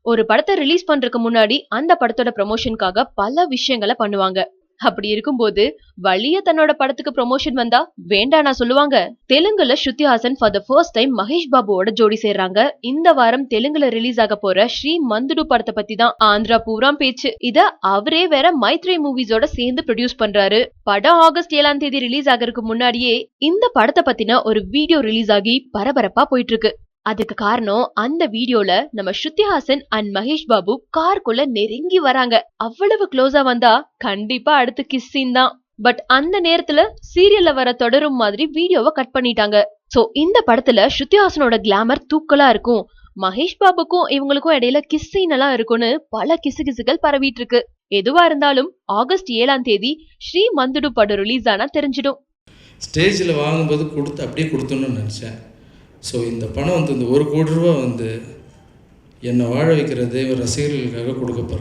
ஒரு படத்தை ரிலீஸ் பண்றதுக்கு முன்னாடி அந்த படத்தோட ப்ரமோஷனுக்காக பல விஷயங்களை பண்ணுவாங்க. அப்படி இருக்கும்போது வலிய தன்னோட படத்துக்கு ப்ரமோஷன் வந்தா வேண்டானா சொல்லுவாங்க? தெலுங்குல Shruti Haasan for the first time Mahesh பாபுவோட ஜோடி சேர்றாங்க. இந்த வாரம் தெலுங்குல ரிலீஸ் ஆக போற ஸ்ரீ மந்துடு படத்தை பத்தி தான் ஆந்திரா பூரா பேச்சு. இத அவரே வேற மைத்ரே மூவிஸோட சேர்ந்து ப்ரொடியூஸ் பண்றாரு. படம் ஆகஸ்ட் 7ஆம் தேதி ரிலீஸ் ஆகிறதுக்கு முன்னாடியே இந்த படத்தை பத்தின ஒரு வீடியோ ரிலீஸ் ஆகி பரபரப்பா போயிட்டு இருக்கு. அதுக்கு காரணம் அந்த வீடியோல நம்ம ஸ்ருதி ஹாசன் அண்ட் மகேஷ் பாபு காருக்குள்ள நெருங்கி வராங்க. அவ்வளவு க்ளோஸா வந்தா கண்டிப்பா அடுத்து கிஸ் சீன் தான். பட் அந்த நேரத்துல சீரியல்ல வர தொடரும் மாதிரி வீடியோவை கட் பண்ணிட்டாங்க. சோ இந்த படத்துல ஸ்ருதி ஹாசனோட கிளாமர் தூக்கலா இருக்கும். மகேஷ் பாபுக்கும் இவங்களுக்கும் இடையில கிஸ் சீன் எல்லாம் இருக்கும்னு பல கிசுகிசுகள் பரவிட்டு இருக்கு. எதுவா இருந்தாலும் ஆகஸ்ட் 7ஆம் தேதி ஸ்ரீ மந்துடு படம் ரிலீஸ் ஆனா தெரிஞ்சிடும். ஸ்டேஜில் வாங்கும்போது அப்படியே கொடுத்தோன்னு நினச்சேன். ஸோ இந்த பணம் இந்த 1 கோடி ரூபா என்னை வாழ வைக்கிற தெய்வ ரசிகர்களுக்காக கொடுக்க போகிறேன்.